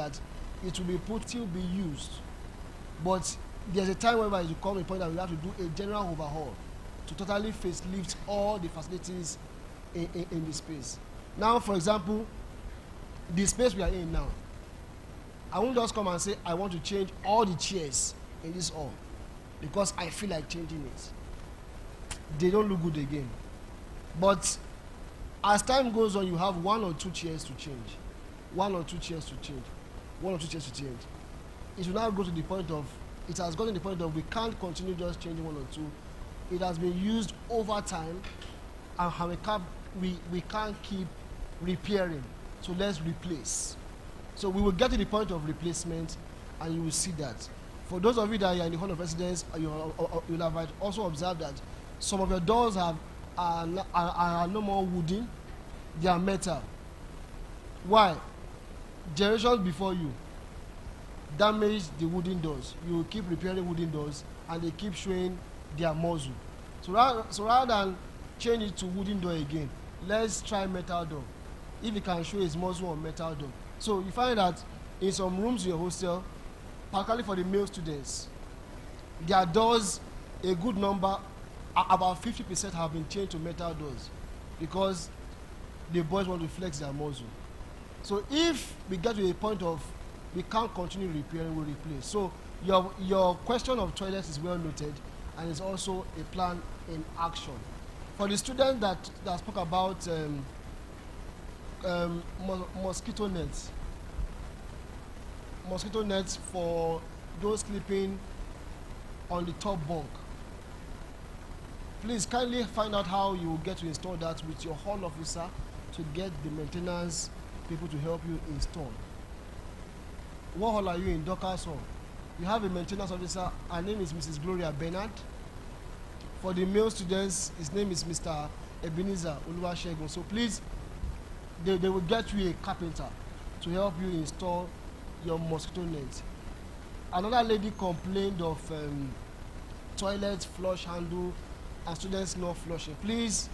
that it will be put to be used. But there's a time where it will come a point that we have to do a general overhaul to totally facelift all the facilities in the space. Now, for example, the space we are in now, I won't just come and say I want to change all the chairs in this hall because I feel like changing it. They don't look good again. But as time goes on, you have 1 or 2 chairs to change. 1 or 2 chairs to change. 1 or 2 chairs to change. It will now go to the point of, it has gotten to the point of we can't continue just changing 1 or 2. It has been used over time, and we can't keep repairing. So let's replace. So we will get to the point of replacement, and you will see that. For those of you that are in the Hall of Residence, you'll have also observed that some of your doors are no more wooden, they are metal. Why? Generations before you damaged the wooden doors. You keep repairing wooden doors, and they keep showing their muzzle. So rather than change it to wooden door again, let's try metal door. If it can show its muzzle on metal door. So you find that in some rooms in your hostel, particularly for the male students, their doors, a good number, about 50% have been changed to metal doors because the boys want to flex their muzzle. So if we get to a point of we can't continue repairing, we replace. So your question of toilets is well noted, and it's also a plan in action. For the student that spoke about mosquito nets for those sleeping on the top bunk, please kindly find out how you will get to install that with your hall officer to get the maintenance people to help you install. What hall are you in? Dorcas Hall. You have a maintenance officer. Her name is Mrs. Gloria Bernard. For the male students, his name is Mr. Ebenezer Oluwasegun. So please, they will get you a carpenter to help you install your mosquito net. Another lady complained of toilet flush handle and students not flushing. Please,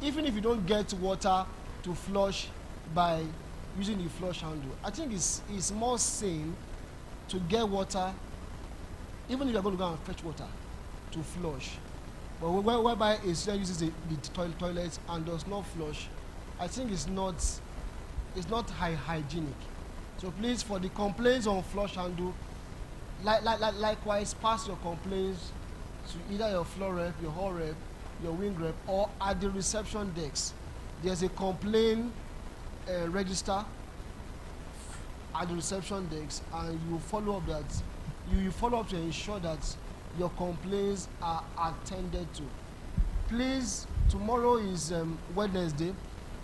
even if you don't get water to flush by using the flush handle, I think it's more sane to get water, even if you're going to go and fetch water to flush. But whereby a student uses the toilet and does not flush, I think it's not hygienic. So please, for the complaints on flush handle, likewise pass your complaints to either your floor rep, your hall rep, your wing rep, or at the reception desk. There's a complaint register at the reception desk, and you follow up that. You follow up to ensure that your complaints are attended to. Please, tomorrow is Wednesday.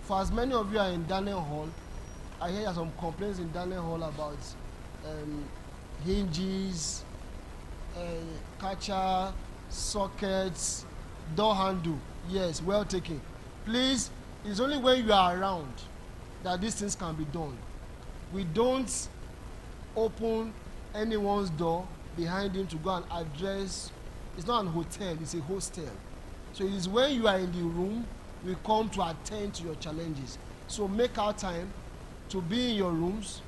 For as many of you are in Daniel Hall, I hear some complaints in Daniel Hall about hinges, catcher, sockets, door handle. Yes, well taken. Please, it's only when you are around that these things can be done. We don't open anyone's door behind him to go and address. It's not an hotel, it's a hostel. So it is when you are in the room, we come to attend to your challenges. So make our time to be in your rooms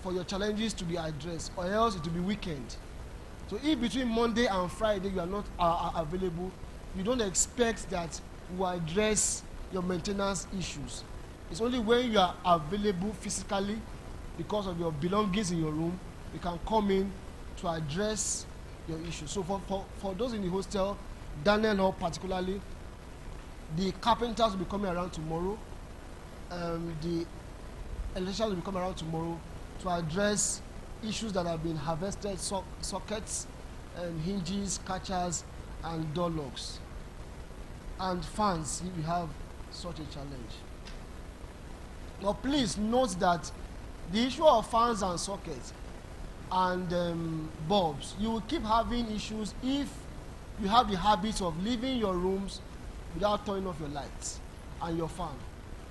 for your challenges to be addressed, or else it will be weekend. So if between Monday and Friday you are not available, you don't expect that we will address your maintenance issues. It's only when you are available physically because of your belongings in your room, you can come in to address your issues. So for those in the hostel, Daniel Hall particularly, the carpenters will be coming around tomorrow. The electricians will be coming around tomorrow to address issues that have been harvested, sockets, hinges, catchers, and door locks. And fans, if you have such a challenge. Now please note that the issue of fans and sockets and bulbs, you will keep having issues if you have the habit of leaving your rooms without turning off your lights and your fan.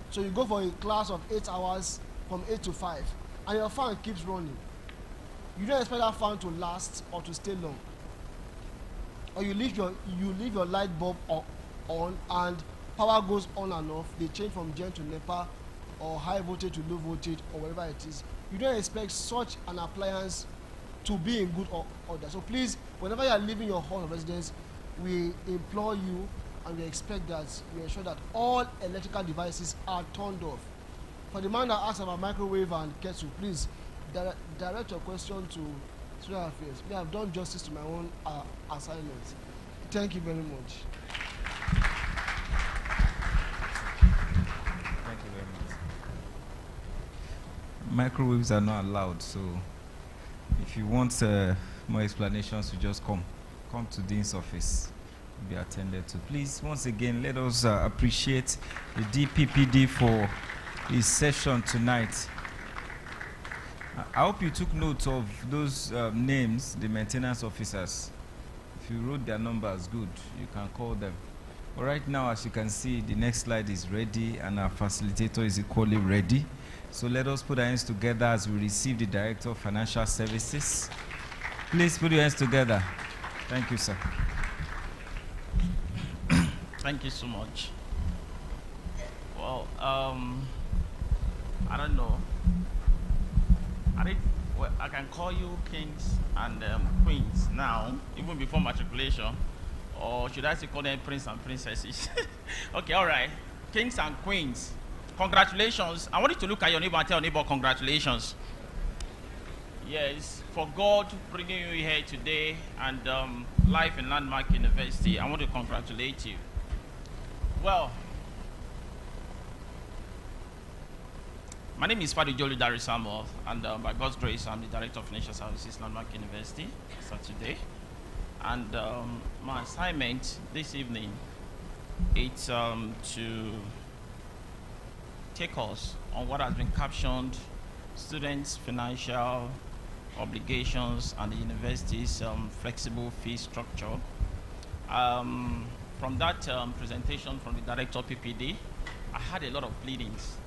So you go for a class of 8 hours from 8 to 5 and your fan keeps running. You don't expect that fan to last or to stay long. Or you leave your light bulb on and power goes on and off. They change from gen to NEPA or high voltage to low voltage or whatever it is. you don't expect such an appliance to be in good order. So please, whenever you are leaving your hall of residence, we implore you and we expect that you ensure that all electrical devices are turned off. For the man that asks about microwave and kettle, please direct your question to Student Affairs. I have done justice to my own assignment. Thank you very much. Thank you very much. Microwaves are not allowed, so if you want more explanations, you just come to Dean's office, be attended to. Please, once again, let us appreciate the DPPD for his session tonight. I hope you took note of those names, the maintenance officers. If you wrote their numbers, good, you can call them. But right now, as you can see, the next slide is ready and our facilitator is equally ready. So let us put our hands together as we receive the Director of Financial Services. Please put your hands together. Thank you, sir. Thank you so much. Well, I don't know. I can call you kings and queens now, even before matriculation. Or should I say call them prince and princesses? Okay, all right. Kings and queens, congratulations. I want you to look at your neighbor and tell your neighbor congratulations. Yes, for God bringing you here today and life in Landmark University, I want to congratulate you. Well, my name is Fadijolu Dari Samuel, and by God's grace, I'm the Director of Financial Services, Landmark University, so today. And my assignment this evening is to take us on what has been captioned students' financial obligations and the university's flexible fee structure. From that presentation from the Director of PPD, I had a lot of pleadings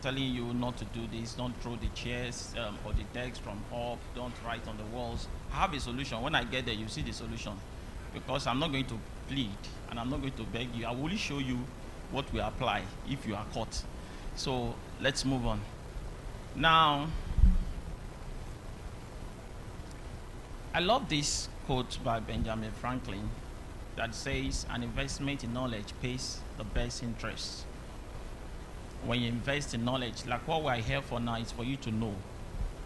telling you not to do this, don't throw the chairs or the desks from up, don't write on the walls. I have a solution. When I get there, you see the solution. Because I'm not going to plead and I'm not going to beg you. I will only show you what we apply if you are caught. So let's move on. Now, I love this quote by Benjamin Franklin that says, an investment in knowledge pays the best interest. When you invest in knowledge, like what we're here for now is for you to know.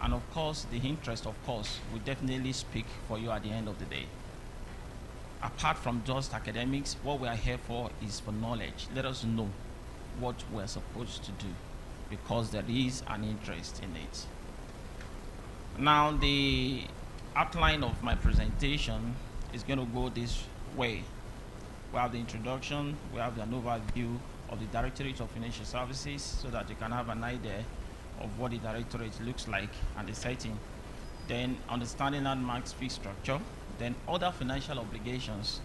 And of course, the interest, of course, will definitely speak for you at the end of the day. Apart from just academics, what we are here for is for knowledge. Let us know what we're supposed to do because there is an interest in it. Now, the outline of my presentation is going to go this way. We have the introduction, we have an overview of the Directorate of Financial Services so that you can have an idea of what the Directorate looks like and the setting. Then understanding Landmark's fee structure, then other financial obligations,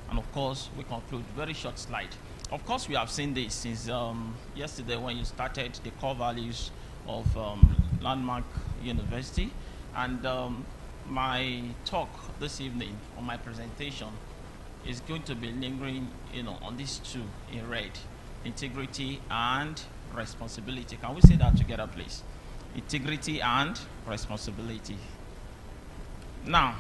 and of course we conclude. Very short slide. Of course we have seen this since yesterday when you started the core values of Landmark University, and my talk this evening on my presentation is going to be lingering on these two in red: integrity and responsibility. Can we say that together, please? Integrity and responsibility. Now,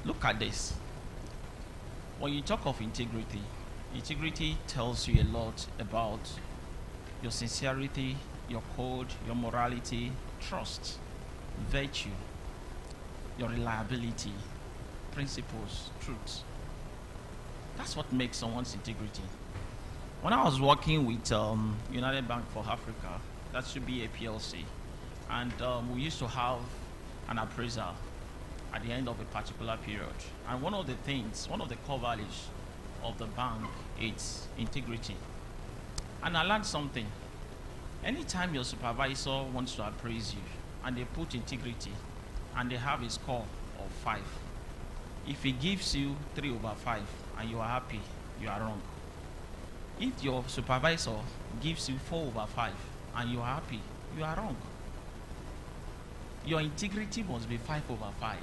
look at this. When you talk of integrity, integrity tells you a lot about your sincerity, your code, your morality, trust, virtue, your reliability, principles, truths. That's what makes someone's integrity. When I was working with United Bank for Africa, that should be a PLC, and we used to have an appraiser at the end of a particular period. And one of the things, one of the core values of the bank is integrity. And I learned something. Anytime your supervisor wants to appraise you and they put integrity and they have a score of 5, if he gives you 3/5 and you are happy, you are wrong. If your supervisor gives you 4/5 and you are happy, you are wrong. Your integrity must be 5/5.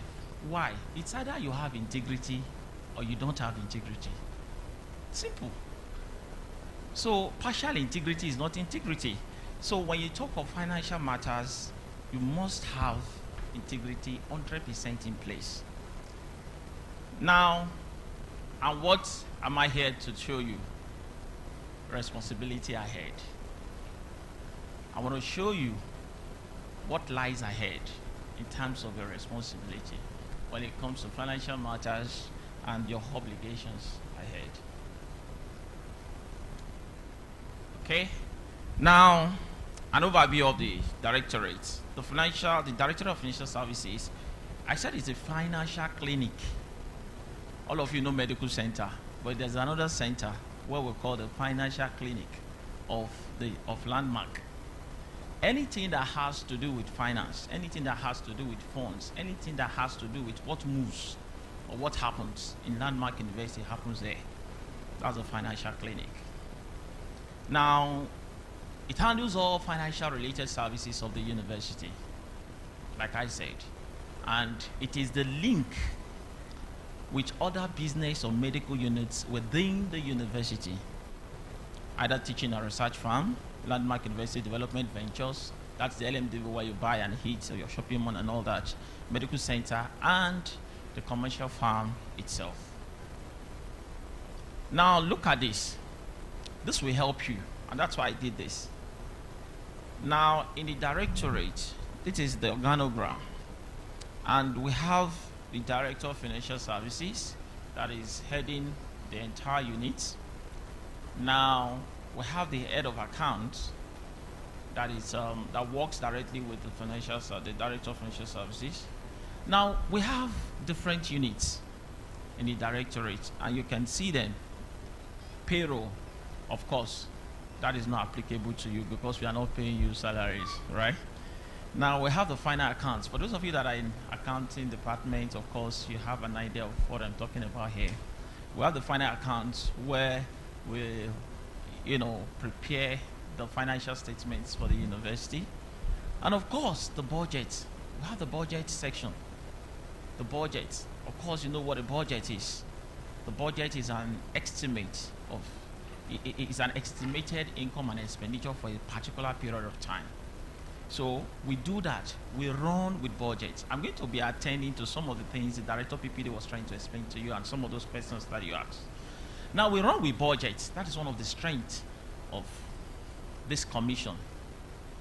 Why? It's either you have integrity or you don't have integrity. Simple. So partial integrity is not integrity. So when you talk of financial matters, you must have integrity 100% in place. Now, and what am I here to show you? Responsibility ahead. I want to show you what lies ahead in terms of your responsibility when it comes to financial matters and your obligations ahead. Okay? Now, an overview of the Directorate. The Directorate of Financial Services, I said it's a financial clinic. All of you know medical center, but there's another center what we call the financial clinic of Landmark. Anything that has to do with finance, anything that has to do with funds, anything that has to do with what moves or what happens in Landmark University happens there. That's a financial clinic. Now, it handles all financial related services of the university, like I said, and it is the link with other business or medical units within the university, either teaching or research firm, Landmark University Development Ventures, that's the LMDV where you buy and hit your shopping mall and all that, medical center, and the commercial farm itself. Now look at this. This will help you, and that's why I did this. Now in the Directorate, this is the organogram, and we have the Director of Financial Services that is heading the entire unit. Now we have the head of accounts that is that works directly with the Director of Financial Services. Now we have different units in the Directorate, and you can see them. Payroll, of course, that is not applicable to you because we are not paying you salaries, right? Now we have the final accounts. For those of you that are in accounting department, of course, you have an idea of what I'm talking about here. We have the final accounts where we, prepare the financial statements for the university. And of course, the budget. We have the budget section. The budget. Of course, you know what a budget is. The budget is an estimate of, it is an estimated income and expenditure for a particular period of time. So we do that. We run with budgets. I'm going to be attending to some of the things the Director PPD was trying to explain to you and some of those questions that you asked. Now we run with budgets. That is one of the strengths of this commission,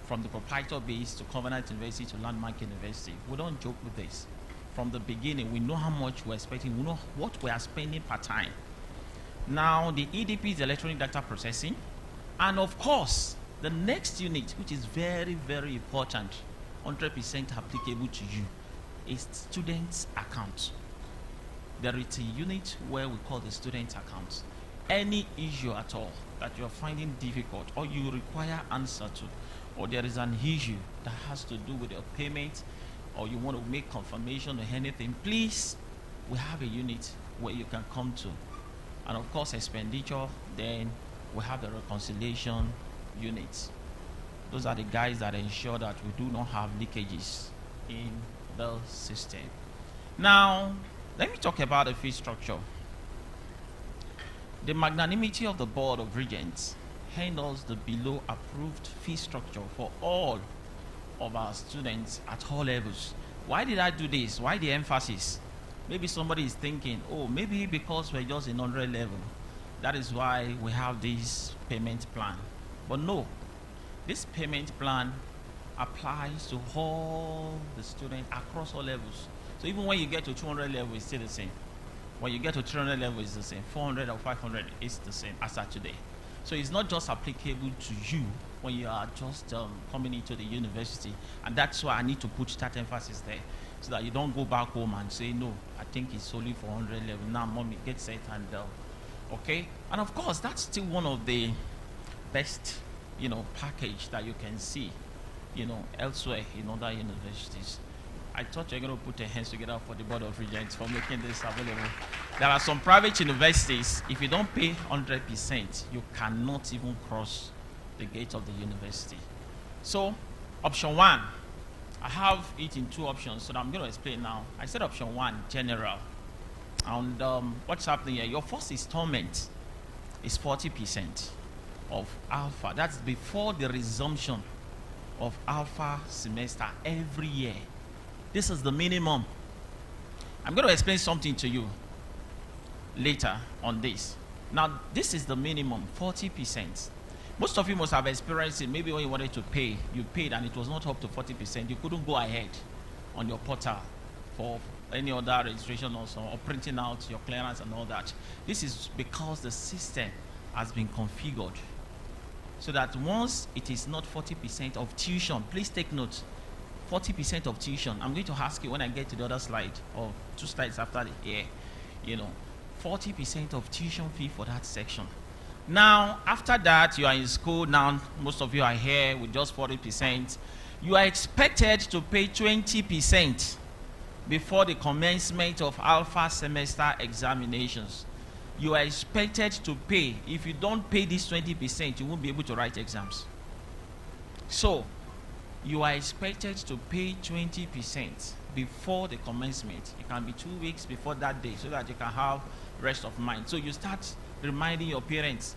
from the proprietor base to Covenant University to Landmark University. We don't joke with this. From the beginning, we know how much we're expecting. We know what we are spending per time. Now the EDP is electronic data processing, and of course, the next unit, which is very, very important, 100% applicable to you, is students' account. There is a unit where we call the student account. Any issue at all that you're finding difficult or you require answer to, or there is an issue that has to do with your payment, or you want to make confirmation or anything, please, we have a unit where you can come to. And of course, expenditure, then we have the reconciliation units. Those are the guys that ensure that we do not have leakages in the system. Now, let me talk about the fee structure. The magnanimity of the Board of Regents handles the below approved fee structure for all of our students at all levels. Why did I do this? Why the emphasis? Maybe somebody is thinking, oh, maybe because we're just in 100 level, that is why we have this payment plan. But no, this payment plan applies to all the students across all levels. So even when you get to 200 level, it's still the same. When you get to 300 level, it's the same. 400 or 500, it's the same as at today. So it's not just applicable to you when you are just coming into the university. And that's why I need to put that emphasis there, so that you don't go back home and say, no, I think it's only for 100 level. Now, mommy, get set and okay? And of course, that's still one of the best, package that you can see, elsewhere in other universities. I thought you're going to put your hands together for the Board of Regents for making this available. There are some private universities, if you don't pay 100%, you cannot even cross the gate of the university. So, option one, I have it in two options, so I'm going to explain now. I said option one, general. And what's happening here? Your first installment is 40% of alpha. That's before the resumption of alpha semester every year. This is the minimum. I'm going to explain something to you later on this. Now, this is the minimum, 40%. Most of you must have experienced it. Maybe when you wanted to pay, you paid and it was not up to 40%. You couldn't go ahead on your portal for any other registration also, or printing out your clearance and all that. This is because the system has been configured so that once it is not 40% of tuition, please take note, 40% of tuition. I'm going to ask you when I get to the other slide, or 2 slides after the year, 40% of tuition fee for that section. Now, after that, you are in school now. Most of you are here with just 40%. You are expected to pay 20% before the commencement of alpha semester examinations. You are expected to pay. If you don't pay this 20%, you won't be able to write exams. So, you are expected to pay 20% before the commencement. It can be 2 weeks before that day so that you can have rest of mind. So you start reminding your parents,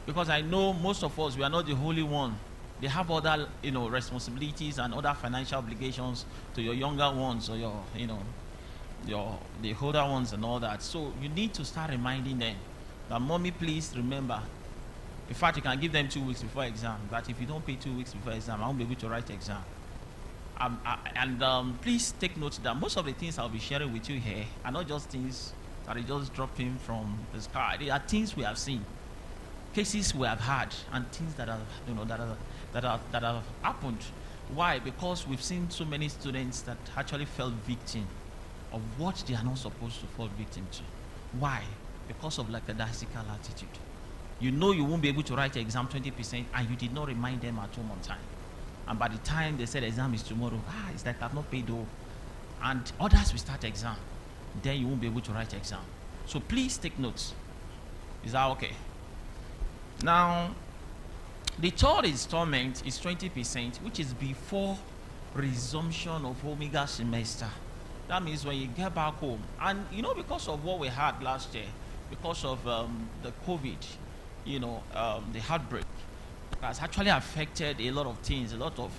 because I know most of us, we are not the only one. They have other, responsibilities and other financial obligations to your younger ones or the older ones and all that. So you need to start reminding them that, mommy, please remember. In fact, you can give them 2 weeks before exam. That if you don't pay 2 weeks before exam, I won't be able to write exam. Please take note that most of the things I'll be sharing with you here are not just things that are just dropping from the sky. They are things we have seen, cases we have had, and things that have happened. Why? Because we've seen so many students that actually fell victim of what they are not supposed to fall victim to. Why? Because of lackadaisical attitude. You won't be able to write the exam 20%, and you did not remind them at home on time. And by the time they said exam is tomorrow, it's like I've not paid though. And others will start exam. Then you won't be able to write exam. So please take notes. Is that okay? Now, the third installment is 20%, which is before resumption of Omega semester. That means when you get back home. And because of what we had last year, because of the COVID, the outbreak, has actually affected a lot of things, a lot of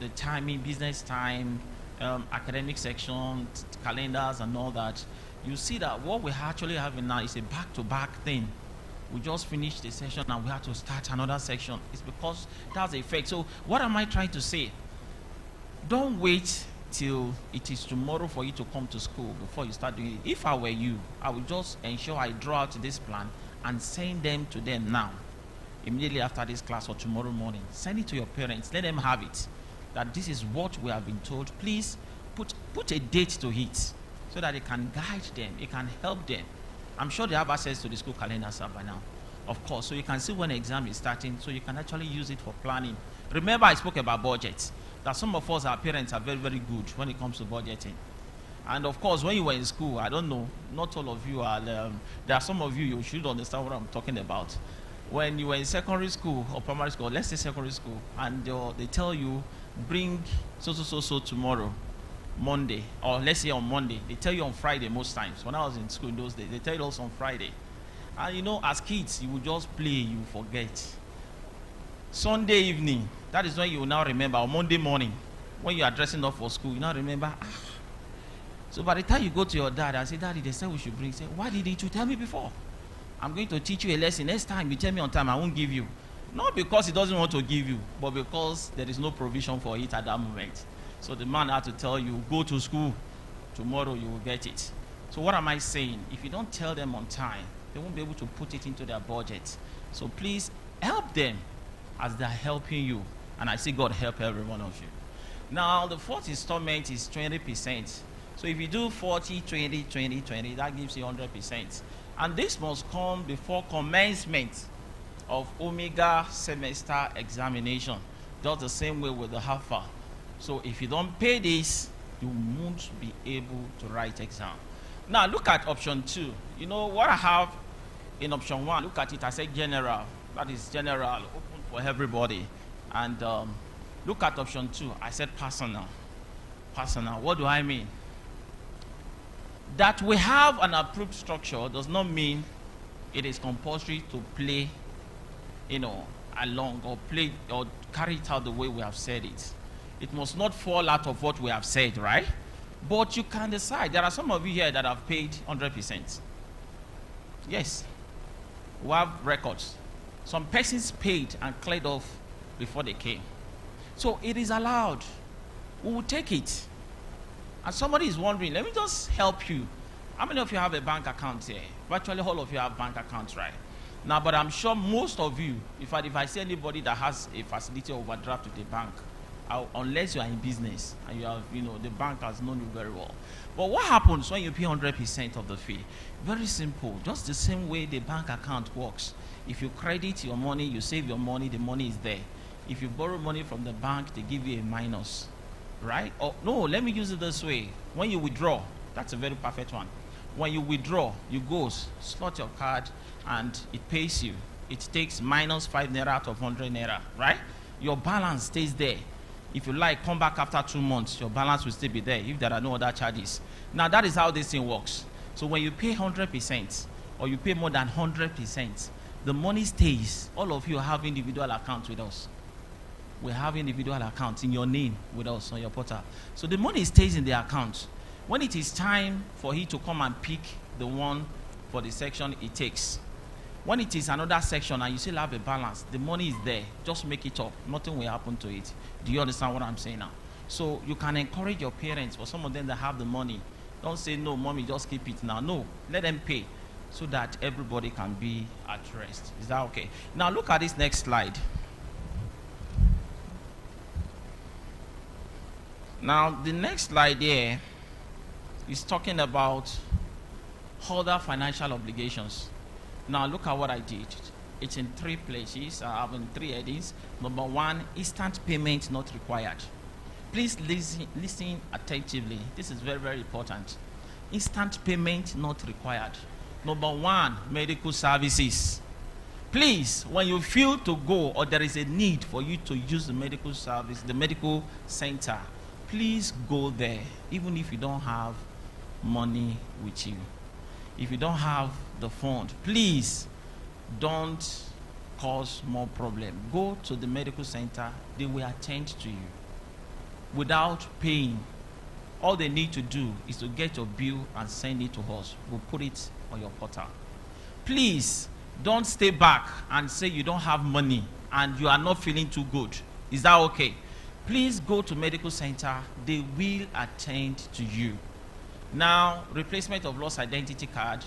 the timing, business time, academic section, calendars and all that. You see that what we're actually having now is a back-to-back thing. We just finished the session and we have to start another section. It's because that's the effect. So what am I trying to say? Don't wait till it is tomorrow for you to come to school before you start doing it. If I were you, I would just ensure I draw out this plan and send them to them now, immediately after this class or tomorrow morning. Send it to your parents. Let them have it. That this is what we have been told. Please put a date to it so that it can guide them. It can help them. I'm sure they have access to the school calendars by now, of course. So you can see when the exam is starting, so you can actually use it for planning. Remember, I spoke about budget. That some of us, our parents, are very, very good when it comes to budgeting. And of course, when you were in school, I don't know, not all of you are, there are some of you should understand what I'm talking about. When you were in secondary school or primary school, let's say secondary school, and they tell you, bring so tomorrow, Monday, or let's say on Monday. They tell you on Friday most times. When I was in school in those days, they tell you also on Friday. And as kids, you would just play, you forget. Sunday evening, that is when you will now remember, or Monday morning, when you are dressing up for school, you now remember, So by the time you go to your dad and say, Daddy, they said we should bring, say, why didn't you tell me before? I'm going to teach you a lesson. Next time you tell me on time, I won't give you. Not because he doesn't want to give you, but because there is no provision for it at that moment. So the man had to tell you, go to school. Tomorrow you will get it. So what am I saying? If you don't tell them on time, they won't be able to put it into their budget. So please help them as they're helping you. And I say God help every one of you. Now the fourth installment is 20%. So if you do 40, 20, 20, 20, that gives you 100%. And this must come before commencement of Omega semester examination. Just the same way with the alpha. So if you don't pay this, you won't be able to write exam. Now look at option 2. What I have in option 1, look at it, I said general. That is general, open for everybody. And look at option 2, I said personal. Personal, what do I mean? That we have an approved structure does not mean it is compulsory to play, along or play or carry it out the way we have said it. It must not fall out of what we have said, right? But you can decide. There are some of you here that have paid 100%. Yes. We have records. Some persons paid and cleared off before they came. So it is allowed. We will take it. And somebody is wondering, let me just help you. How many of you have a bank account here? Virtually all of you have bank accounts, right? Now, but I'm sure most of you, if I see anybody that has a facility of overdraft with the bank, unless you are in business and you have, the bank has known you very well. But what happens when you pay 100% of the fee? Very simple. Just the same way the bank account works. If you credit your money, you save your money, the money is there. If you borrow money from the bank, they give you a minus, right? Or no, let me use it this way. When you withdraw, that's a very perfect one. When you withdraw, you go slot your card and it pays you. It takes minus 5 naira out of 100 naira, right? Your balance stays there. If you like, come back after 2 months, your balance will still be there if there are no other charges. Now, that is how this thing works. So when you pay 100% or you pay more than 100%, the money stays. All of you have individual accounts with us. We have individual accounts in your name with us on your portal. So the money stays in the account. When it is time for he to come and pick the one for the section, it takes. When it is another section and you still have a balance, the money is there. Just make it up. Nothing will happen to it. Do you understand what I'm saying now? So you can encourage your parents, for some of them that have the money. Don't say, no, mommy, just keep it now. No, let them pay so that everybody can be at rest. Is that okay? Now look at this next slide. Now the next slide here is talking about other financial obligations. Now look at what I did. It's in 3 places. I have in 3 headings. Number 1, instant payment not required. Please listen attentively. This is very, very important. Instant payment not required. Number 1, medical services. Please, when you feel to go or there is a need for you to use the medical service, the medical center, please go there, even if you don't have money with you. If you don't have the fund, please don't cause more problem. Go to the medical center. They will attend to you without paying. All they need to do is to get your bill and send it to us. We'll put it on your portal. Please don't stay back and say you don't have money and you are not feeling too good. Is that okay? Please go to medical center. They will attend to you. Now, replacement of lost identity card,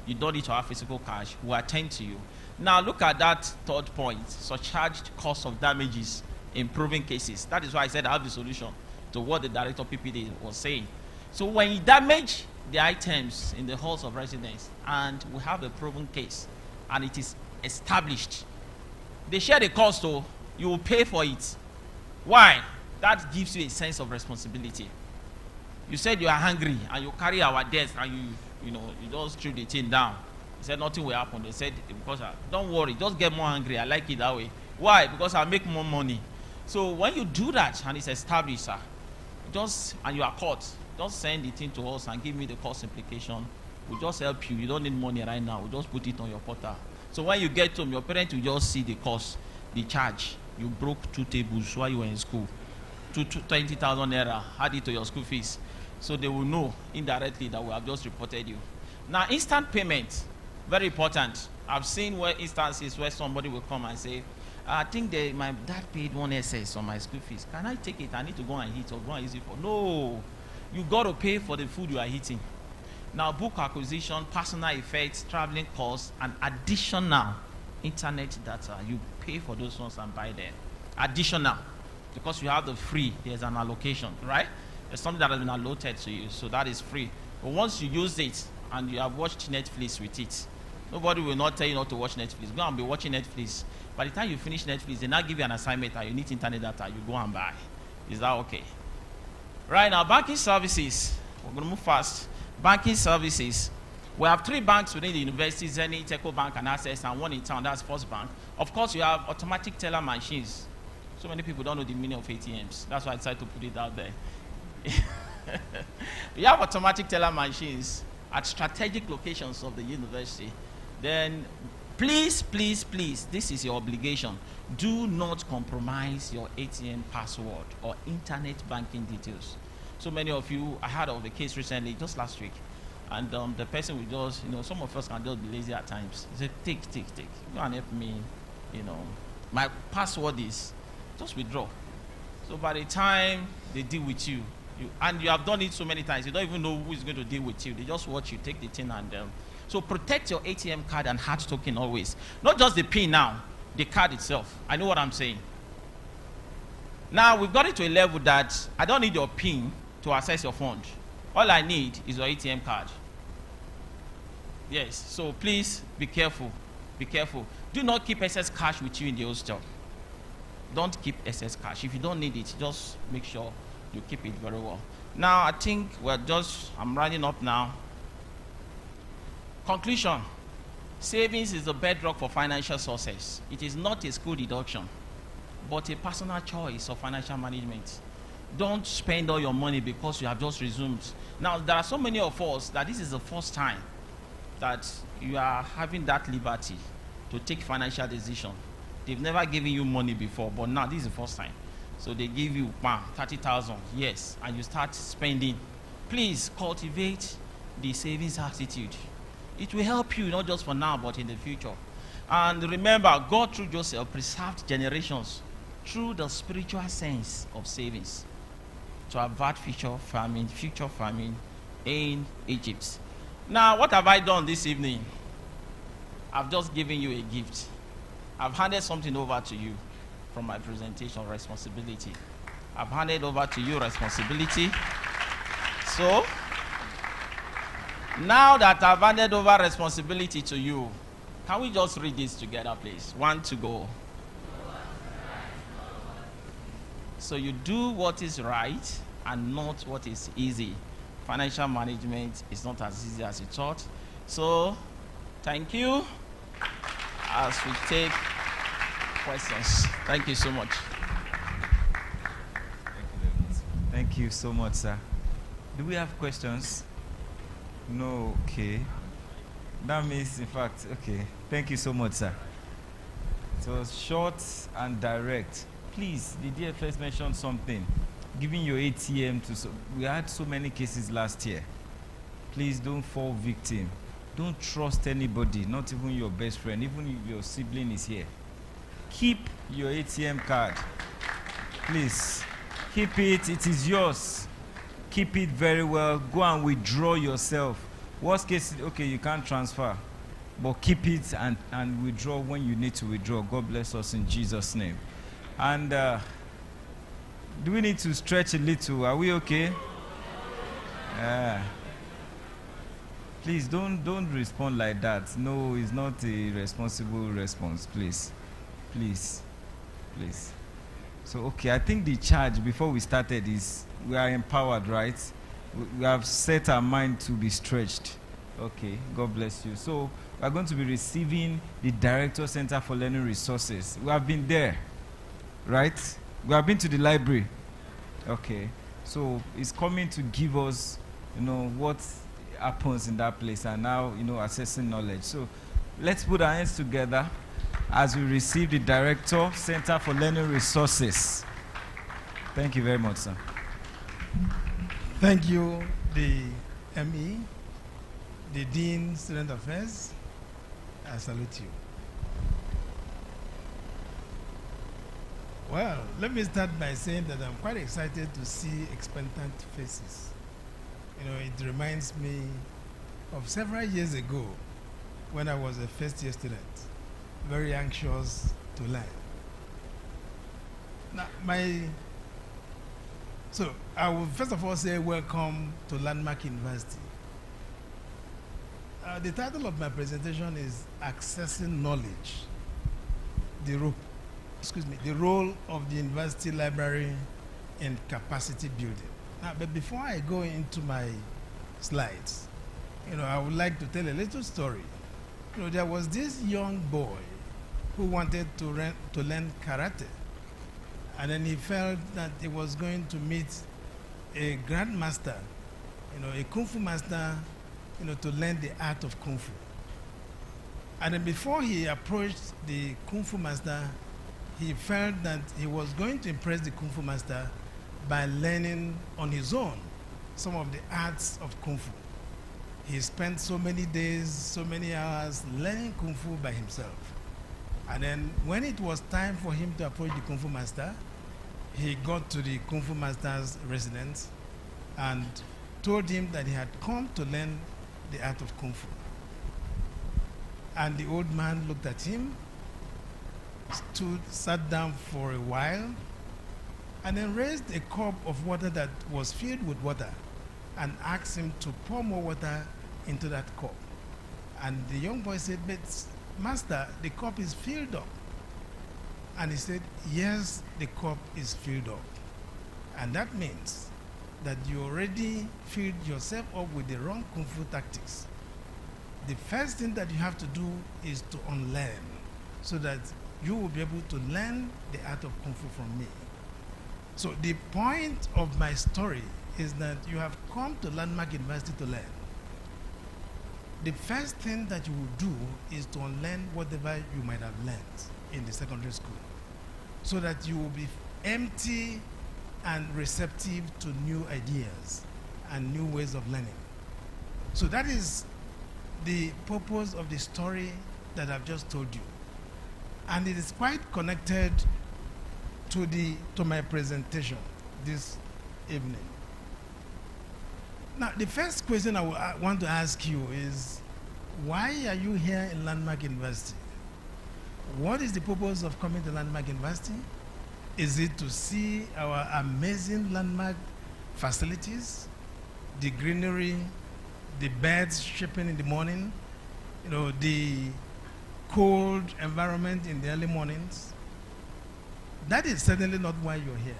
you don't need to have physical cash, will attend to you. Now, look at that 3rd point, surcharged cost of damages in proven cases. That is why I said I have the solution to what the director PPD was saying. So when you damage the items in the halls of residence and we have a proven case and it is established, they share the cost, so you will pay for it. Why? That gives you a sense of responsibility. You said you are hungry and you carry our desk and you just threw the thing down. He said nothing will happen. They said, because don't worry, just get more hungry. I like it that way. Why? Because I'll make more money. So when you do that and it's established, sir, and you are caught, just send the thing to us and give me the cost implication. We'll just help you. You don't need money right now. We'll just put it on your portal. So when you get home, your parents will just see the cost, the charge. You broke 2 tables while you were in school. 20,000 naira, add it to your school fees. So they will know indirectly that we have just reported you. Now, instant payment, very important. I've seen instances where somebody will come and say, I think my dad paid 1 SS on my school fees. Can I take it? I need to go and eat or go and use it for. No, you got to pay for the food you are eating. Now, book acquisition, personal effects, traveling costs, and additional internet data. You pay for those ones and buy them. Additional, because you have the free, there's an allocation, right? There's something that has been allotted to you, so that is free. But once you use it and you have watched Netflix with it, nobody will not tell you not to watch Netflix. Go and be watching Netflix. By the time you finish Netflix, they now give you an assignment and you need internet data, you go and buy. Is that okay? Right now, banking services. We're going to move fast. Banking services. We have 3 banks within the university, Zenith, Eco Bank, and Access, and 1 in town, that's First Bank. Of course, you have automatic teller machines. So many people don't know the meaning of ATMs. That's why I decided to put it out there. You have automatic teller machines at strategic locations of the university. then please, please, please, this is your obligation. Do not compromise your ATM password or internet banking details. So many of you, I heard of a case recently, just last week, and the person will just, some of us can just be lazy at times. He said, take. Go and help me, my password is, just withdraw. So by the time they deal with you, and you have done it so many times, you don't even know who is going to deal with you. They just watch you take the thing and so protect your ATM card and hard token always. Not just the PIN now, the card itself. I know what I'm saying. Now we've got it to a level that I don't need your PIN to access your fund. All I need is your ATM card. Yes, so please be careful. Be careful. Do not keep excess cash with you in the hostel. Don't keep excess cash. If you don't need it, just make sure you keep it very well. Now I think I'm running up now. Conclusion. Savings is the bedrock for financial success. It is not a school deduction, but a personal choice of financial management. Don't spend all your money because you have just resumed. Now, there are so many of us that this is the first time that you are having that liberty to take financial decision. They've never given you money before, but now this is the first time. So they give you 30,000, yes, and you start spending. Please cultivate the savings attitude. It will help you not just for now, but in the future. And remember, God through Joseph preserved generations through the spiritual sense of savings to avert future famine in Egypt. Now, what have I done this evening? I've just given you a gift. I've handed something over to you from my presentation, responsibility. I've handed over to you responsibility. So, now that I've handed over responsibility to you, can we just read this together, please? 1 to go. So you do what is right and not what is easy. Financial management is not as easy as you thought. So, thank you as we take questions. Thank you so much. Thank you so much, sir. Do we have questions? No, okay. That means, in fact, okay. Thank you so much, sir. So short and direct. Please, the DFS mentioned something. Giving your ATM to... we had so many cases last year. Please don't fall victim. Don't trust anybody, not even your best friend, even if your sibling is here. Keep your ATM card. Please, keep it. It is yours. Keep it very well. Go and withdraw yourself. Worst case, okay, you can't transfer. But keep it and withdraw when you need to withdraw. God bless us in Jesus' name. And do we need to stretch a little? Are we okay? Please don't respond like that. No, it's not a responsible response. Please. So, okay, I think the charge before we started is we are empowered, right? We have set our mind to be stretched. Okay, God bless you. So, we are going to be receiving the Directorate Center for Learning Resources. We have been there, right? We have been to the library. Okay, so it's coming to give us, what happens in that place and now, assessing knowledge. So, let's put our hands together as we receive the Director Center for Learning Resources. Thank you very much, sir. Thank you, the ME, the Dean, Student Affairs. I salute you. Well, let me start by saying that I'm quite excited to see expectant faces. It reminds me of several years ago when I was a first-year student, very anxious to learn. Now, so I will first of all say welcome to Landmark University. The title of my presentation is Accessing Knowledge, the role of the university library in capacity building. Now, but before I go into my slides, I would like to tell a little story. There was this young boy who wanted to learn karate. And then he felt that he was going to meet a grandmaster, a kung fu master, to learn the art of kung fu. And then before he approached the Kung Fu master, he felt that he was going to impress the Kung Fu master by learning on his own some of the arts of Kung Fu. He spent so many days, so many hours learning Kung Fu by himself. And then when it was time for him to approach the Kung Fu master, he got to the Kung Fu master's residence and told him that he had come to learn the art of Kung Fu. And the old man looked at him, sat down for a while, and then raised a cup of water that was filled with water and asked him to pour more water into that cup. And the young boy said, "But master, the cup is filled up." And he said, "Yes, the cup is filled up." And that means that you already filled yourself up with the wrong Kung Fu tactics. The first thing that you have to do is to unlearn, so that you will be able to learn the art of Kung Fu from me. So the point of my story is that you have come to Landmark University to learn. The first thing that you will do is to unlearn whatever you might have learned in the secondary school, so that you will be empty and receptive to new ideas and new ways of learning. So that is the purpose of the story that I've just told you. And it is quite connected to my presentation this evening. Now, the first question I want to ask you is, why are you here in Landmark University? What is the purpose of coming to Landmark University? Is it to see our amazing landmark facilities, the greenery, the birds chirping in the morning, the cold environment in the early mornings? That is certainly not why you're here.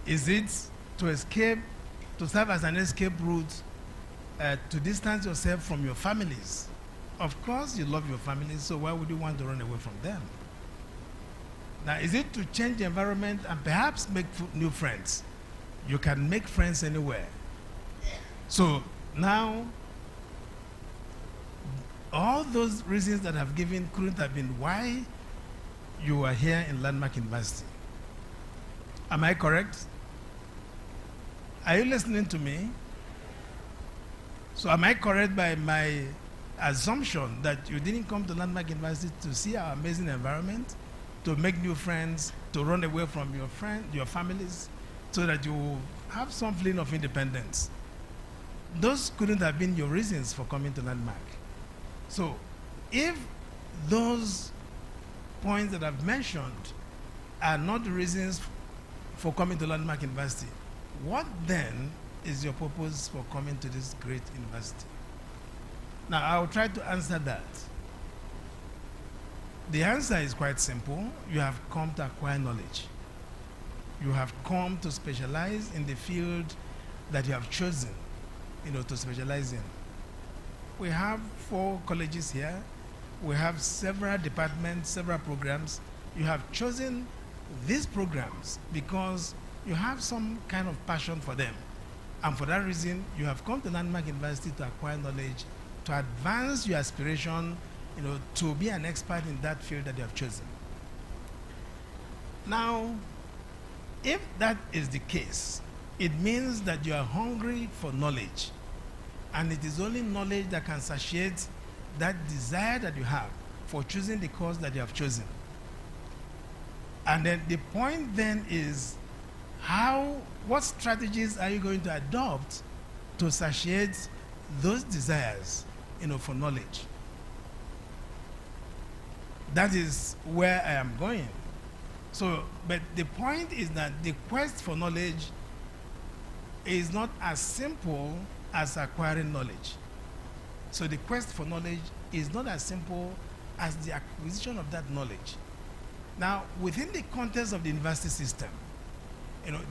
Is it to serve as an escape route, to distance yourself from your families? Of course you love your families, so why would you want to run away from them? Now, is it to change the environment and perhaps make new friends? You can make friends anywhere. So now, all those reasons that I've given couldn't have been why you are here in Landmark University. Am I correct? Are you listening to me? So am I correct by my assumption that you didn't come to Landmark University to see our amazing environment, to make new friends, to run away from your families, so that you will have some feeling of independence? Those couldn't have been your reasons for coming to Landmark. So if those points that I've mentioned are not the reasons for coming to Landmark University, what then is your purpose for coming to this great university? Now, I'll try to answer that. The answer is quite simple. You have come to acquire knowledge. You have come to specialize in the field that you have chosen, to specialize in. We have 4 colleges here. We have several departments, several programs. You have chosen these programs because you have some kind of passion for them. And for that reason, you have come to Landmark University to acquire knowledge, to advance your aspiration, to be an expert in that field that you have chosen. Now, if that is the case, it means that you are hungry for knowledge. And it is only knowledge that can satiate that desire that you have for choosing the course that you have chosen. And then the point then is, what strategies are you going to adopt to satiate those desires, for knowledge? That is where I am going. So, but the point is that the quest for knowledge is not as simple as acquiring knowledge. So the quest for knowledge is not as simple as the acquisition of that knowledge. Now, within the context of the university system,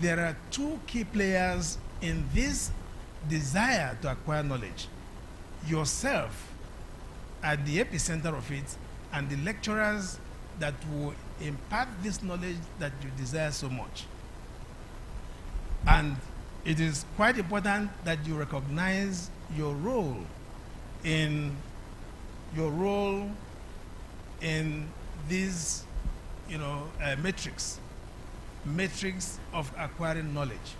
there are 2 key players in this desire to acquire knowledge. Yourself at the epicenter of it, and the lecturers that will impart this knowledge that you desire so much. And it is quite important that you recognize your role in your role in this, matrix of acquiring knowledge.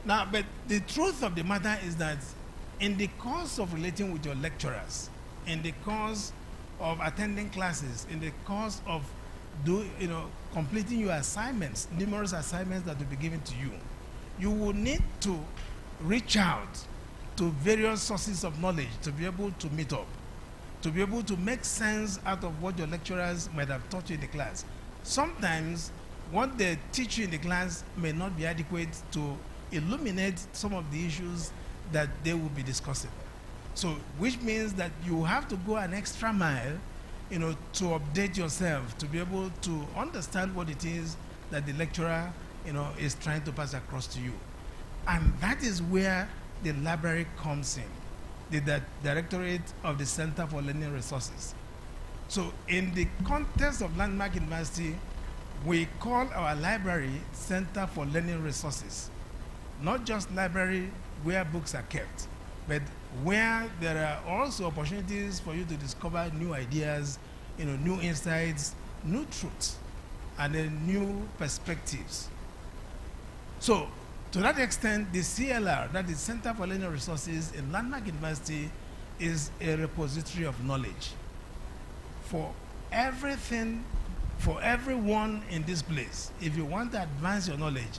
Now, but the truth of the matter is that in the course of relating with your lecturers, in the course of attending classes, in the course of completing your assignments, numerous assignments that will be given to you, you will need to reach out to various sources of knowledge to be able to meet up, to be able to make sense out of what your lecturers might have taught you in the class. Sometimes what they teach you in the class may not be adequate to illuminate some of the issues that they will be discussing. So, which means that you have to go an extra mile, to update yourself, to be able to understand what it is that the lecturer, is trying to pass across to you. And that is where the library comes in, the Directorate of the Center for Learning Resources. So, in the context of Landmark University, we call our library Center for Learning Resources. Not just library where books are kept, but where there are also opportunities for you to discover new ideas, new insights, new truths, and then new perspectives. So, to that extent, the CLR, that is Center for Learning Resources in Landmark University, is a repository of knowledge for everything, for everyone in this place. If you want to advance your knowledge,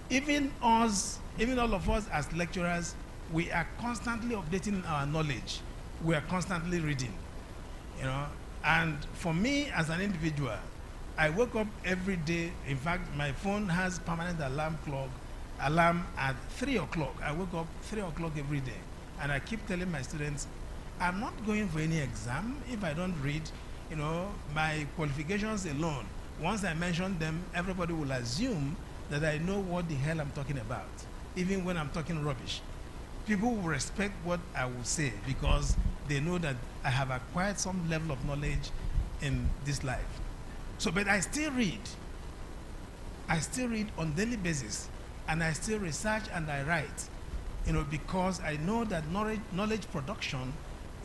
even all of us as lecturers, we are constantly updating our knowledge. We are constantly reading, And for me as an individual, I wake up every day. In fact, my phone has permanent alarm at 3 o'clock. I wake up 3 o'clock every day. And I keep telling my students, I'm not going for any exam if I don't read, my qualifications alone. Once I mention them, everybody will assume that I know what the hell I'm talking about, even when I'm talking rubbish. People will respect what I will say because they know that I have acquired some level of knowledge in this life. So, but I still read. I still read on daily basis, and I still research and I write, because I know that knowledge production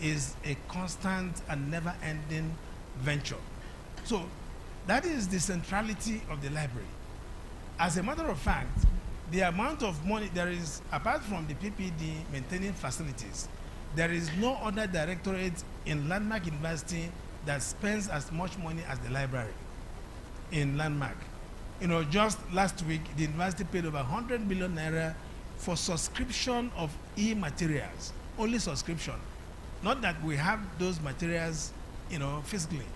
is a constant and never-ending venture. So, that is the centrality of the library. As a matter of fact, the amount of money there is, apart from the PPD maintaining facilities, there is no other directorate in Landmark University that spends as much money as the library in Landmark. Just last week, the university paid over 100 million naira for subscription of e-materials, only subscription. Not that we have those materials, physically.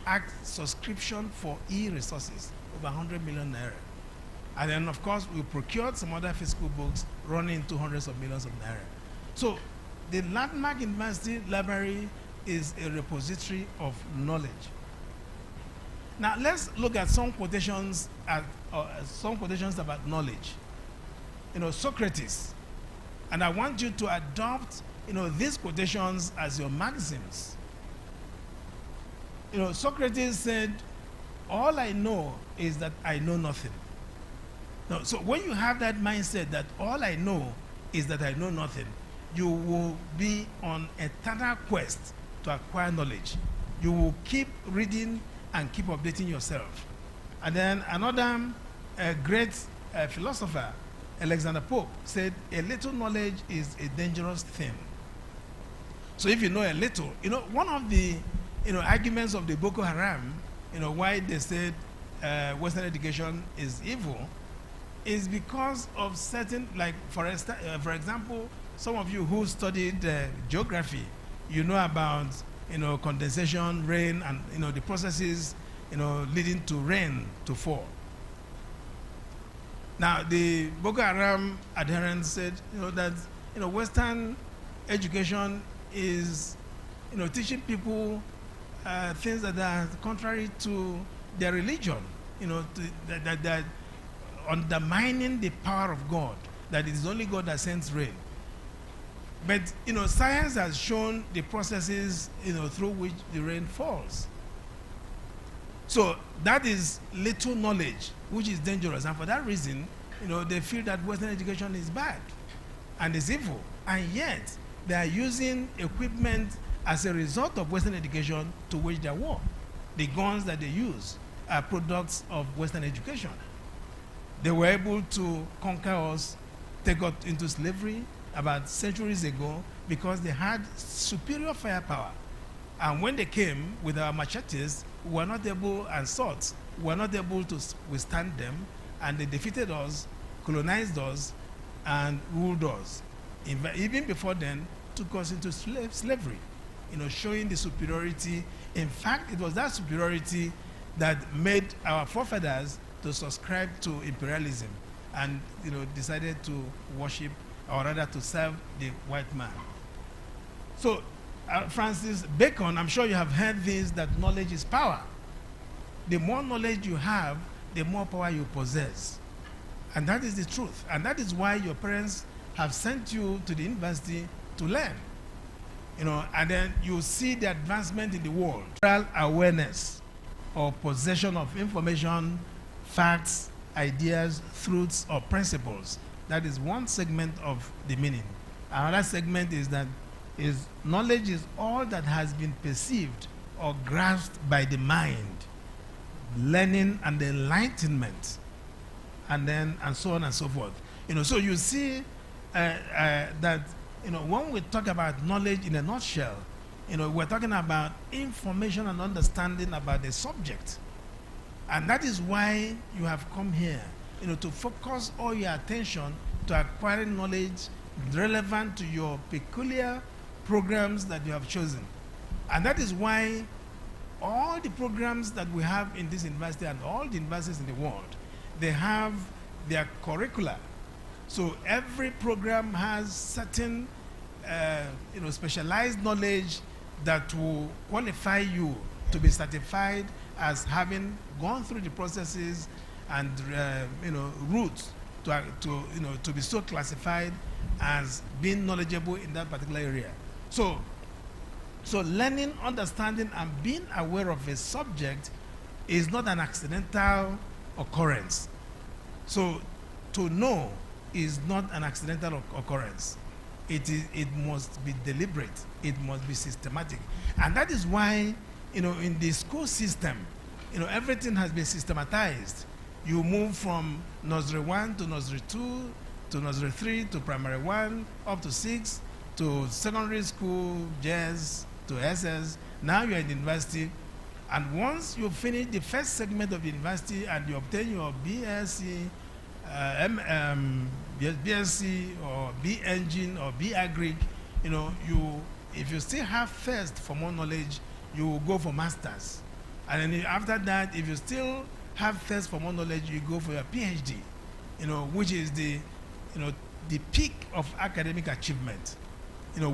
Act subscription for e-resources, over 100 million naira. And then, of course, we procured some other physical books running into hundreds of millions of naira. So, the Landmark University Library is a repository of knowledge. Now, let's look at some quotations about knowledge. Socrates. And I want you to adopt, these quotations as your maxims. Socrates said, all I know is that I know nothing. No, so when you have that mindset that all I know is that I know nothing, you will be on an eternal quest to acquire knowledge. You will keep reading and keep updating yourself. And then another great philosopher, Alexander Pope, said, a little knowledge is a dangerous thing. So if you know a little, one of the arguments of the Boko Haram, why they said Western education is evil, is because of certain, like for example, some of you who studied geography, about condensation, rain, and the processes leading to rain to fall. Now the Boko Haram adherents said that Western education is teaching people things that are contrary to their religion, that undermining the power of God, that it is only God that sends rain. But science has shown the processes through which the rain falls. So that is little knowledge, which is dangerous, and for that reason, they feel that Western education is bad and is evil. And yet, they are using equipment as a result of Western education to wage their war. The guns that they use are products of Western education. They were able to conquer us, take us into slavery about centuries ago because they had superior firepower. And when they came with our machetes, we were not able, and swords, we were not able to withstand them, and they defeated us, colonized us, and ruled us. Even before then, took us into slavery, showing the superiority. In fact, it was that superiority that made our forefathers to subscribe to imperialism and decided to worship, or rather to serve the white man. So Francis Bacon, I'm sure you have heard this, that knowledge is power. The more knowledge you have, the more power you possess. And that is the truth. And that is why your parents have sent you to the university to learn. And then you see the advancement in the world. Awareness or possession of information, facts, ideas, truths, or principles. That is one segment of the meaning. Another segment is that knowledge is all that has been perceived or grasped by the mind, learning and enlightenment, and so on and so forth. So you see that when we talk about knowledge in a nutshell, we're talking about information and understanding about the subject. And that is why you have come here, to focus all your attention to acquiring knowledge relevant to your peculiar programs that you have chosen. And that is why all the programs that we have in this university and all the universities in the world, they have their curricula. So every program has certain specialized knowledge that will qualify you to be certified as having gone through the processes and routes to be so classified as being knowledgeable in that particular area. So learning, understanding, and being aware of a subject is not an accidental occurrence. So to know is not an accidental occurrence. It must be deliberate. It must be systematic. And that is why, in the school system, everything has been systematized. You move from nursery 1 to nursery 2 to nursery 3 to primary 1 up to 6 to secondary school, JS to SS. Now you're in university. And once you finish the first segment of the university and you obtain your BSc, BSc or B Engine or B Agric, if you still have thirst for more knowledge, you will go for masters. And then after that, if you still have thirst for more knowledge, you go for your PhD, which is the peak of academic achievement,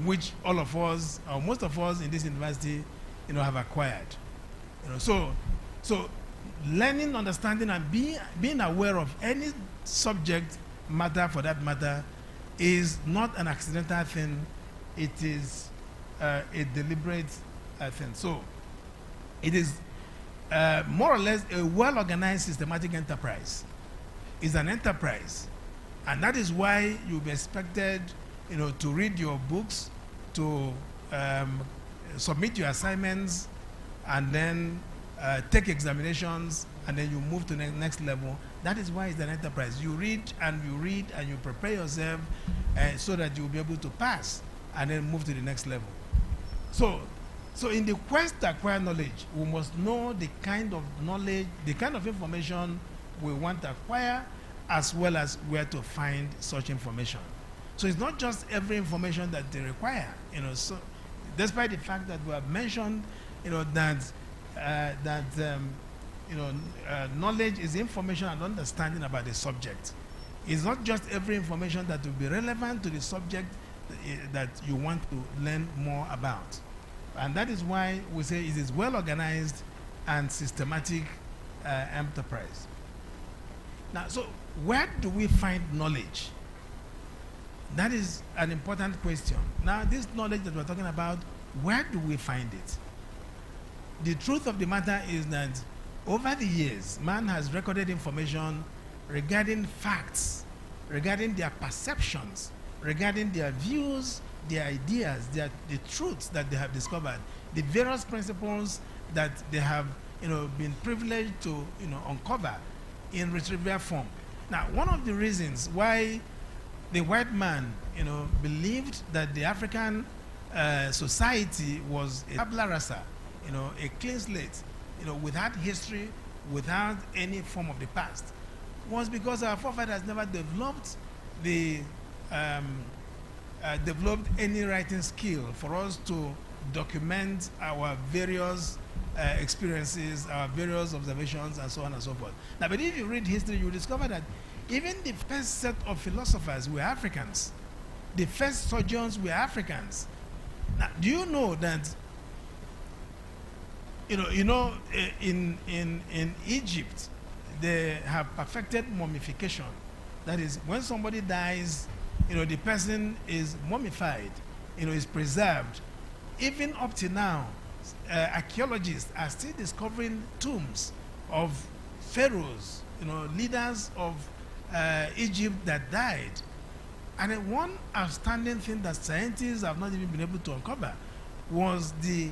which all of us, or most of us in this university, have acquired. So learning, understanding, and being aware of any subject matter, for that matter, is not an accidental thing. It is a deliberate thing. So it is more or less a well-organized systematic enterprise. It's an enterprise, and that is why you'll be expected to read your books, to submit your assignments, and then take examinations, and then you move to the next level. That is why it's an enterprise. You read and you prepare yourself so that you'll be able to pass and then move to the next level. So in the quest to acquire knowledge, we must know the kind of knowledge, the kind of information we want to acquire, as well as where to find such information. So it's not just every information that they require, So despite the fact that we have mentioned, knowledge is information and understanding about the subject. It's not just every information that will be relevant to the subject that you want to learn more about. And that is why we say it is well organized and systematic enterprise. Now, so where do we find knowledge? That is an important question. Now, this knowledge that we're talking about, where do we find it? The truth of the matter is that over the years, man has recorded information regarding facts, regarding their perceptions, regarding their views, their ideas, the truths that they have discovered, the various principles that they have, been privileged to, uncover in retrieval form. Now, one of the reasons why the white man, believed that the African society was a tabula rasa, a clean slate, without history, without any form of the past, was because our forefathers never developed developed any writing skill for us to document our various experiences, our various observations, and so on and so forth. Now, but if you read history, you discover that even the first set of philosophers were Africans. The first surgeons were Africans. Now, do you know that, in Egypt, they have perfected mummification. That is, when somebody dies, the person is mummified, is preserved. Even up to now, archaeologists are still discovering tombs of pharaohs, leaders of Egypt that died. And then one outstanding thing that scientists have not even been able to uncover was the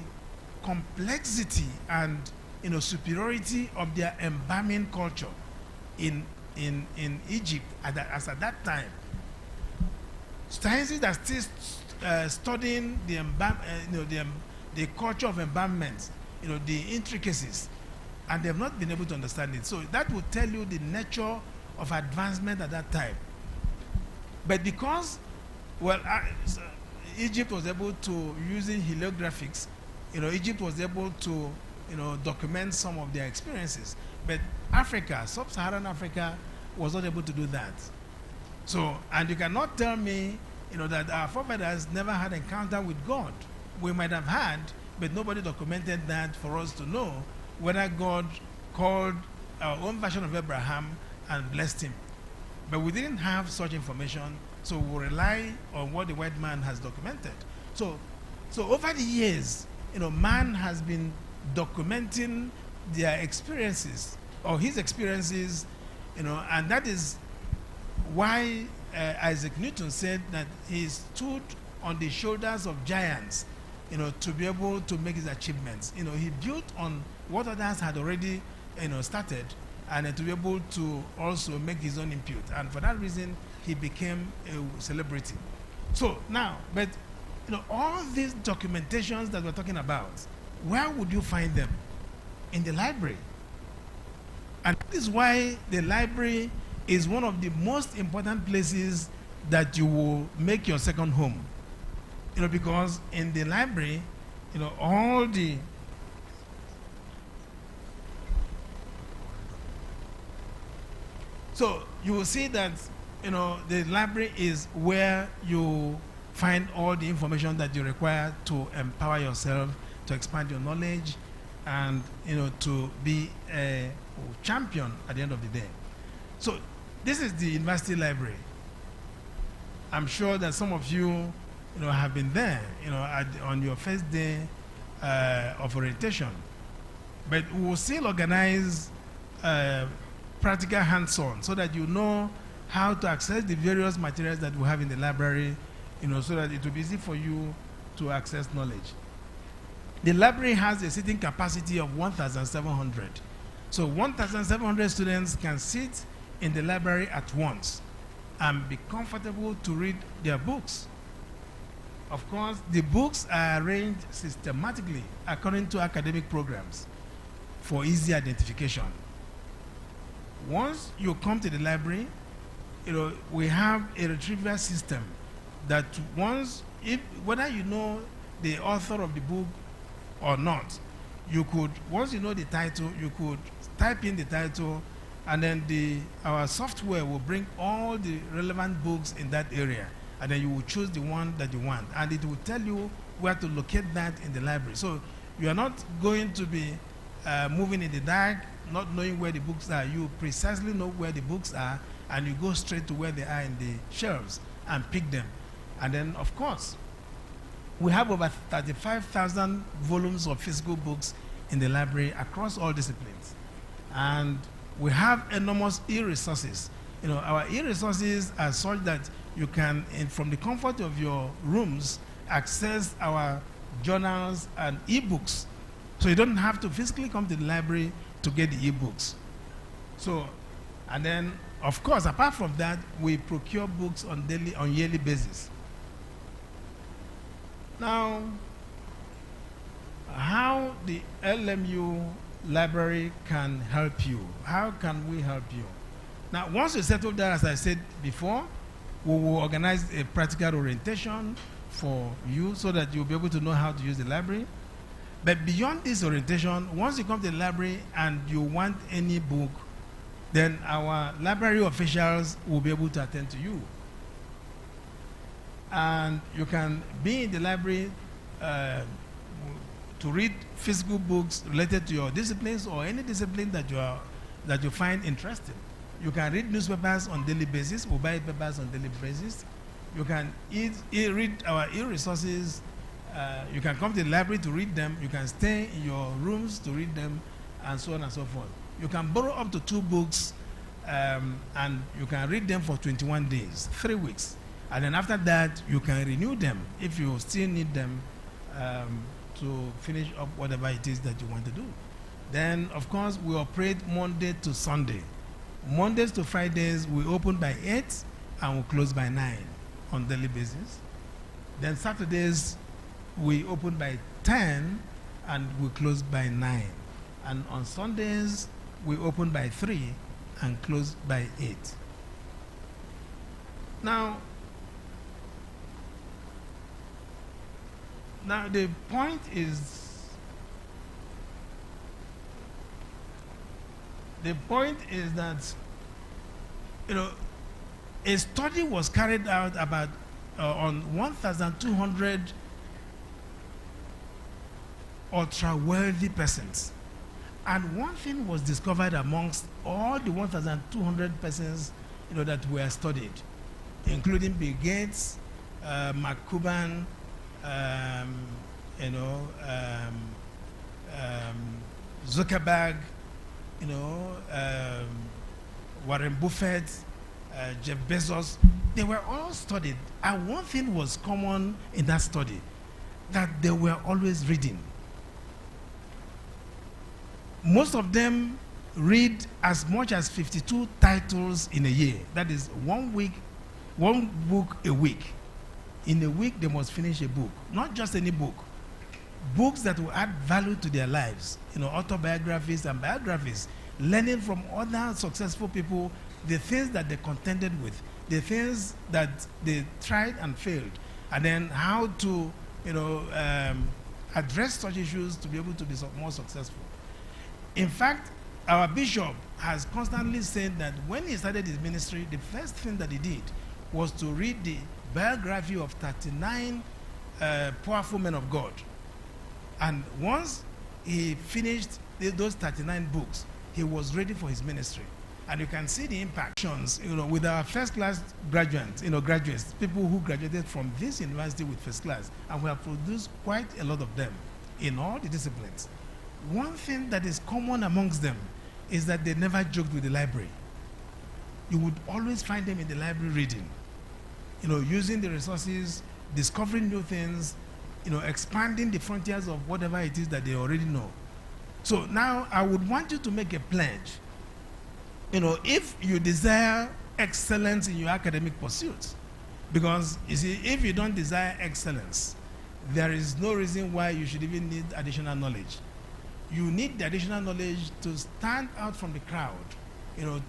complexity and superiority of their embalming culture in Egypt as at that time. Scientists are still studying the culture of embalmment, the intricacies, and they have not been able to understand it. So that will tell you the nature of advancement at that time. But because, Egypt was able to, using heliographics, Egypt was able to, document some of their experiences. But Africa, sub-Saharan Africa, was not able to do that. So, and you cannot tell me, that our forefathers never had encounter with God. We might have had, but nobody documented that for us to know whether God called our own version of Abraham and blessed him. But we didn't have such information, so we rely on what the white man has documented. So over the years, man has been documenting their experiences, or his experiences, and that is why Isaac Newton said that he stood on the shoulders of giants, to be able to make his achievements. He built on what others had already, started, and to be able to also make his own input. And for that reason, he became a celebrity. So now, but all these documentations that we're talking about, where would you find them? In the library. And that is why the library is one of the most important places that you will make your second home. Because in the library, all the so you will see that the library is where you find all the information that you require to empower yourself, to expand your knowledge, and to be a champion at the end of the day. So this is the university library. I'm sure that some of you have been there on your first day of orientation, but we will still organize practical hands-on so that you know how to access the various materials that we have in the library, so that it will be easy for you to access knowledge. The library has a seating capacity of 1,700. So 1,700 students can sit in the library at once and be comfortable to read their books. Of course, the books are arranged systematically according to academic programs for easy identification. Once you come to the library, we have a retrieval system that whether you know the author of the book or not, you could, once you know the title, you could type in the title, and then our software will bring all the relevant books in that area, and then you will choose the one that you want, and it will tell you where to locate that in the library. So you are not going to be moving in the dark, not knowing where the books are. You precisely know where the books are, and you go straight to where they are in the shelves and pick them. And then, of course, we have over 35,000 volumes of physical books in the library across all disciplines. And we have enormous e-resources, Our e-resources are such that you can, from the comfort of your rooms, access our journals and e-books. So you don't have to physically come to the library to get the e-books. So, and then, of course, apart from that, we procure books on yearly basis. Now, how the LMU library can help you? How can we help you? Now, once you settle that, as I said before, we will organize a practical orientation for you so that you'll be able to know how to use the library. But beyond this orientation, once you come to the library and you want any book, then our library officials will be able to attend to you. And you can be in the library to read physical books related to your disciplines or any discipline that you find interesting. You can read newspapers on daily basis, or buy papers on daily basis. You can read our e-resources. You can come to the library to read them. You can stay in your rooms to read them, and so on and so forth. You can borrow up to 2 books, and you can read them for 21 days, 3 weeks. And then after that, you can renew them if you still need them to finish up whatever it is that you want to do. Then, of course, we operate Monday to Sunday. Mondays to Fridays, we open by 8 and we close by 9 on daily basis. Then Saturdays, we open by 10 and we close by 9. And on Sundays, we open by 3 and close by 8. Now the point is, that, a study was carried out about on 1,200 ultra-wealthy persons. And one thing was discovered amongst all the 1,200 persons, that were studied, including Bill Gates, Mark Cuban, Zuckerberg, Warren Buffett, Jeff Bezos. They were all studied, and one thing was common in that study, that they were always reading. Most of them read as much as 52 titles in a year. That is one book a week. In a week, they must finish a book. Not just any book. Books that will add value to their lives. Autobiographies and biographies. Learning from other successful people, the things that they contended with, the things that they tried and failed, and then how to, address such issues to be able to be more successful. In fact, our bishop has constantly said that when he started his ministry, the first thing that he did was to read the biography of 39 powerful men of God. And once he finished those 39 books, he was ready for his ministry. And you can see the impact, with our first-class graduates, graduates, people who graduated from this university with first class, and we have produced quite a lot of them in all the disciplines. One thing that is common amongst them is that they never joked with the library. You would always find them in the library reading, using the resources, discovering new things, expanding the frontiers of whatever it is that they already know. So now I would want you to make a pledge. If you desire excellence in your academic pursuits, because you see, if you don't desire excellence, there is no reason why you should even need additional knowledge. You need the additional knowledge to stand out from the crowd,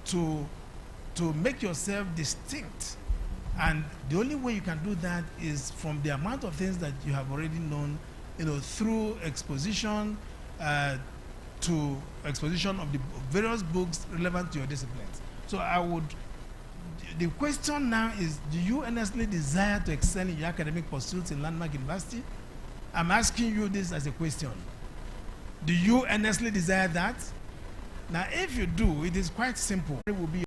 to make yourself distinct. And the only way you can do that is from the amount of things that you have already known, through exposition, to exposition of the various books relevant to your disciplines. So the question now is, do you earnestly desire to excel in your academic pursuits in Landmark University? I'm asking you this as a question. Do you earnestly desire that? Now, if you do, it is quite simple. It will be